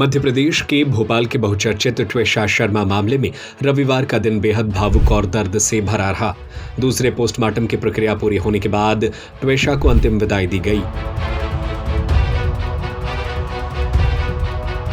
मध्य प्रदेश के भोपाल के बहुचर्चित ट्वेशा शर्मा मामले में रविवार का दिन बेहद भावुक और दर्द से भरा रहा। दूसरे पोस्टमार्टम की प्रक्रिया पूरी होने के बाद ट्वेशा को अंतिम विदाई दी गई।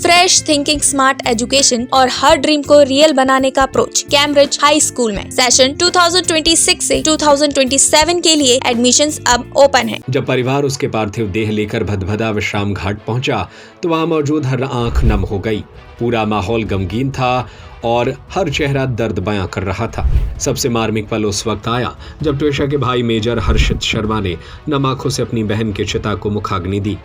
फ्रेश थिंकिंग, स्मार्ट एजुकेशन और हर ड्रीम को रियल बनाने का अप्रोच कैम्ब्रिज हाई स्कूल में सेशन 2026 से 2027 के लिए एडमिशंस अब ओपन है। जब परिवार उसके पार्थिव देह लेकर भदभदा विश्राम घाट पहुंचा तो वहां मौजूद हर आंख नम हो गई। पूरा माहौल गमगीन था और हर चेहरा दर्द बयां कर रहा था। सबसे मार्मिक पल उस वक्त आया जब ट्वेशा के भाई मेजर हर्षित शर्मा ने नम आंखों से अपनी बहन की चिता को मुखाग्नि दी।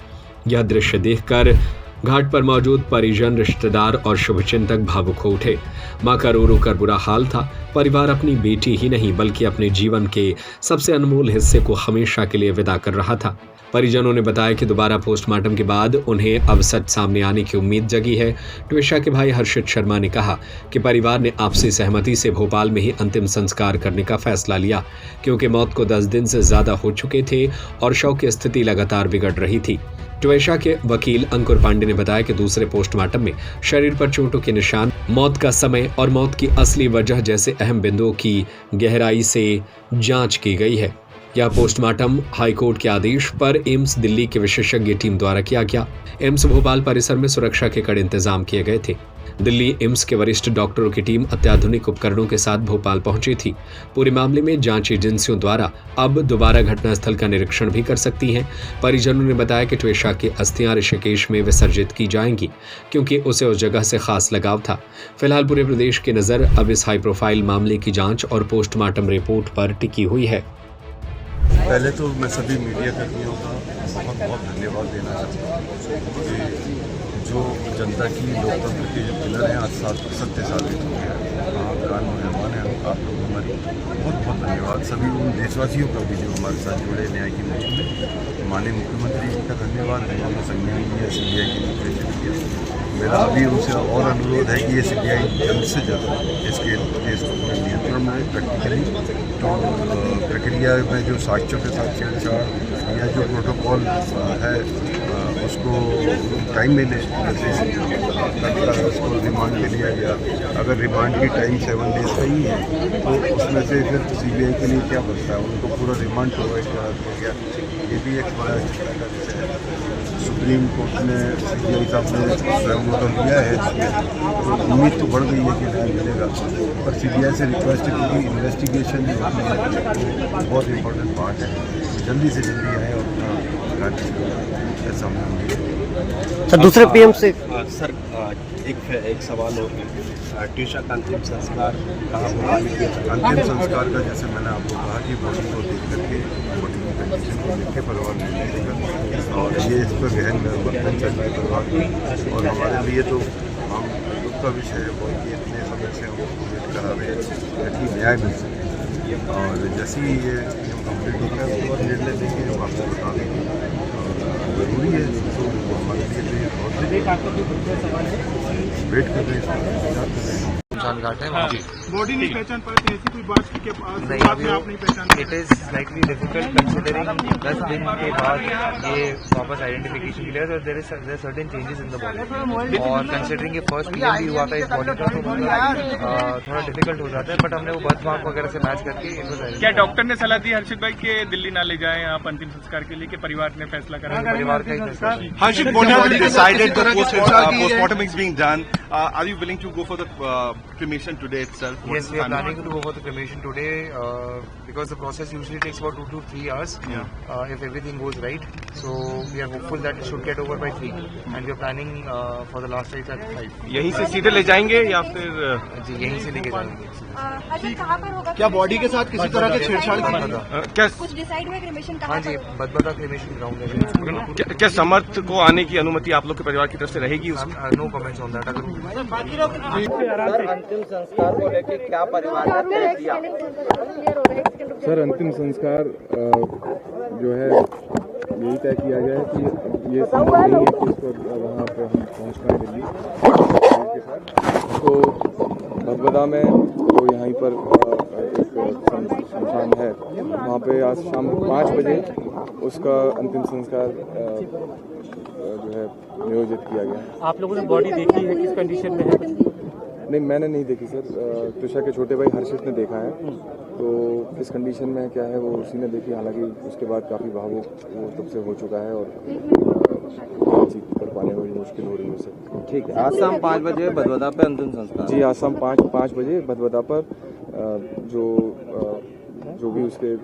यह दृश्य देखकर घाट पर मौजूद परिजन, रिश्तेदार और शुभचिंतक भावुक हो उठे। मां का रो रो कर बुरा हाल था। परिवार अपनी बेटी ही नहीं बल्कि अपने जीवन के सबसे अनमोल हिस्से को हमेशा के लिए विदा कर रहा था। परिजनों ने बताया कि दोबारा पोस्टमार्टम के बाद उन्हें अब सच सामने आने की उम्मीद जगी है। ट्वेशा के भाई हर्षित शर्मा ने कहा कि परिवार ने आपसी सहमति से भोपाल में ही अंतिम संस्कार करने का फैसला लिया, क्योंकि मौत को 10 दिन से ज्यादा हो चुके थे और शव की स्थिति लगातार बिगड़ रही थी। ट्वेशा के वकील अंकुर पांडे ने बताया कि दूसरे पोस्टमार्टम में शरीर पर चोटों के निशान, मौत का समय और मौत की असली वजह जैसे अहम बिंदुओं की गहराई से जांच की गई है। यह पोस्टमार्टम हाईकोर्ट के आदेश पर एम्स दिल्ली की विशेषज्ञ टीम द्वारा किया गया। एम्स भोपाल परिसर में सुरक्षा के कड़े इंतजाम किए गए थे। दिल्ली एम्स के वरिष्ठ डॉक्टरों की टीम अत्याधुनिक उपकरणों के साथ भोपाल पहुंची थी। पूरे मामले में जांच एजेंसियों द्वारा अब दोबारा घटनास्थल का निरीक्षण भी कर सकती हैं। परिजनों ने बताया कि ट्वेशा की अस्थियां ऋषिकेश में विसर्जित की जाएंगी, क्योंकि उसे उस जगह से खास लगाव था। फिलहाल पूरे प्रदेश की नजर अब इस हाई प्रोफाइल मामले की जांच और पोस्टमार्टम रिपोर्ट पर टिकी हुई है। पहले तो मैं सभी मीडिया कर्मियों का बहुत बहुत धन्यवाद देना चाहता हूँ कि जो जनता की लोकतंत्र के जो पिलर हैं आज 7 साबित हो गया है। आप कान मेहमान हैं, आप लोग हमारी बहुत बहुत धन्यवाद। सभी उन देशवासियों का भी जो हमारे साथ जुड़े न्याय की मुहिम में, माननीय मुख्यमंत्री जी का धन्यवाद है, संज्ञान किया, CBI की निर्देशन किया। मेरा अभी उनसे और अनुरोध है कि ये CBI जल्द से जल्द इसके केस को नियंत्रण में प्रैक्टिकली तो प्रक्रिया में जो साक्ष्यों के साथ छेड़छाड़ या जो प्रोटोकॉल है उसको टाइम मिले। जैसे उसको रिमांड ले लिया गया, अगर रिमांड की टाइम 7 डेज का ही है तो उसमें से फिर CBI के लिए क्या बचता है, उनको पूरा रिमांड प्रोवाइड करा दिया गया। ये भी एक बड़ा चिंता का विषय है। सुप्रीम कोर्ट ने CBI साहब ने स्वयं ऑर्डर लिया है, तो उम्मीद तो बढ़ गई है कि न्याय मिलेगा, पर CBI से रिक्वेस्ट है क्योंकि इन्वेस्टिगेशन जो होती है वो बहुत इम्पोर्टेंट पार्ट है, जल्दी से जल्दी आए और अपना कार्य ऐसा सर। दूसरे PM से सर एक सवाल और, ट्वेशा का अंतिम संस्कार कहाँ होगा? अंतिम संस्कार का जैसे मैंने आपको कहा कि बॉडी को देख करके बॉडी की कंडीशन को देख के परिवार निर्णय देगा और ये इस पर गहन बर्तन चल रहा है परिवार और हमारे लिए तो हम दुख का विषय है बहुत कि इतने समय से हम वेट करा रहे हैं ताकि न्याय मिल सके और जैसे ही ये कम्प्लीट होता है उसके बाद निर्णय देंगे हम आपको बता देंगे। जरूरी है तो हमारे लिए बहुत वेट कर रहे हैं। घाट है वहाँ बॉडी नहीं पहचान पाते, ऐसी कोई बात की नहीं, अभी आप नहीं पहचान। It is slightly difficult considering 10 दिन के बाद ये वापस आइडेंटिफिकेशन के लिए, तो there is certain changes in the body और कंसिडरिंग ये फर्स्ट PM भी हुआ था इस बॉडी का, तो थोड़ा डिफिकल्ट हो जाता है, बट हमने वो बर्थ मार्क वगैरह से मैच करके। क्या डॉक्टर ने सलाह दी हर्षित भाई के दिल्ली ना ले जाएं आप अंतिम संस्कार के लिए, कि परिवार ने फैसला करा? परिवार का ही फैसला। Harshit, what have you decided? The postmortem is being done. Are you willing to go for the cremation today itself? Yes, we are planning to go for the cremation today because the process usually takes about 2 to 3 hours. If everything goes right, so we are hopeful that it should get over by 3, and we are planning for the last rites at 5. यहीं से सीधे ले जाएंगे या फिर? जी यहीं से लेके जाएंगे। कहाँ पर होगा? क्या बॉडी के साथ किसी तरह के छेड़छाड़ की क्या कुछ डिसाइड हुआ क्रिमेशन कहाँ? हाँ जी, बदबदा क्रिमेशन ग्राउंड है। क्या समर्थ को आने की अनुमति आप लोग के परिवार की तरफ से रहेगी? No comments on that. अंतिम संस्कार को लेकर क्या परिवार ने तय किया? सर अंतिम संस्कार जो है यही तय किया गया है कि अब ये संभव नहीं है कि इसको वहाँ पे हम पहुँच पाएँ दिल्ली के साथ, तो बदबदा में तो यहीं पर एक शमशान है, वहाँ पे आज शाम 5 बजे उसका अंतिम संस्कार जो है नियोजित किया गया है। आप लोगों ने बॉडी देखी है, किस कंडीशन में है? नहीं, मैंने नहीं देखी सर। तुषा के छोटे भाई हर्षित ने देखा है, तो किस कंडीशन में क्या है वो उसी ने देखी। हालांकि उसके बाद काफ़ी भावुक वो तब से हो चुका है और बातचीत कर पाने में भी मुश्किल हो रही है उसे। ठीक है, आज शाम 5 बजे भदभदा पे अंतिम संस्कार। जी, आज शाम 5 बजे भदभदा पर जो भी उसके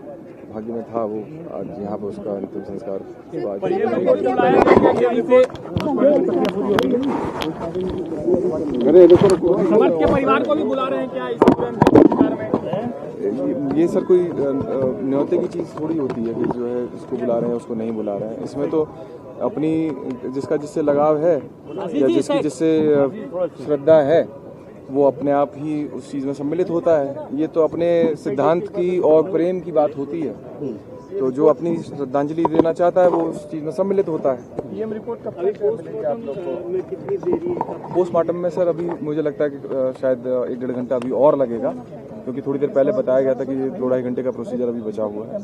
भाग्य में था वो आज यहाँ पर उसका अंतिम संस्कार परिवार को भी बुला रहे हैं क्या इस संस्कार में? ये सर कोई न्योते की चीज़ थोड़ी होती है कि जो है इसको बुला रहे हैं उसको नहीं बुला रहे हैं। इसमें तो अपनी जिसका जिससे लगाव है या जिसकी जिससे श्रद्धा है वो अपने आप ही उस चीज़ में सम्मिलित होता है। ये तो अपने सिद्धांत की और प्रेम की बात होती है, तो जो अपनी श्रद्धांजलि देना चाहता है वो उस चीज़ में सम्मिलित होता है। पीएम रिपोर्ट कब तक मिलेगी आप लोग को? कितनी देरी? पोस्टमार्टम में सर अभी मुझे लगता है कि शायद 1-1.5 घंटा अभी और लगेगा, क्योंकि थोड़ी देर पहले बताया गया था कि 2-2.5 घंटे का प्रोसीजर अभी बचा हुआ है।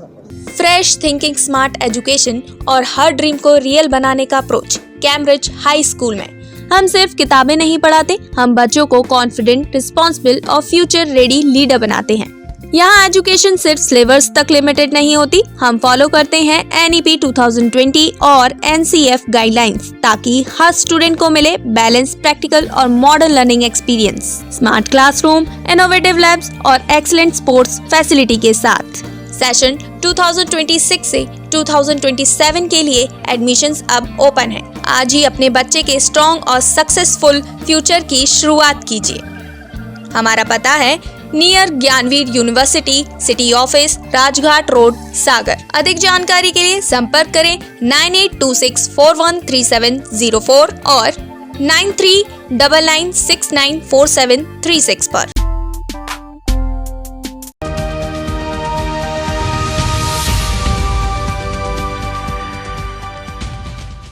फ्रेश थिंकिंग, स्मार्ट एजुकेशन और हर ड्रीम को रियल बनाने का अप्रोच कैम्ब्रिज हाई स्कूल में। हम सिर्फ किताबें नहीं पढ़ाते, हम बच्चों को कॉन्फिडेंट, रिस्पॉन्सिबल और फ्यूचर रेडी लीडर बनाते हैं। यहाँ एजुकेशन सिर्फ सिलेबस तक लिमिटेड नहीं होती, हम फॉलो करते हैं NEP 2020 और NCF गाइडलाइंस, ताकि हर स्टूडेंट को मिले बैलेंस, प्रैक्टिकल और modern learning experience, smart classroom, innovative labs और एक्सीलेंट स्पोर्ट्स फैसिलिटी के साथ। सेशन 2026 से 2027 के लिए एडमिशंस अब ओपन है। आज ही अपने बच्चे के स्ट्रॉन्ग और सक्सेसफुल फ्यूचर की शुरुआत कीजिए। हमारा पता है near Gyanveer university, city office, Rajghat road, Sagar. अधिक जानकारी के लिए संपर्क करें 9826413704 और 9399694736 पर।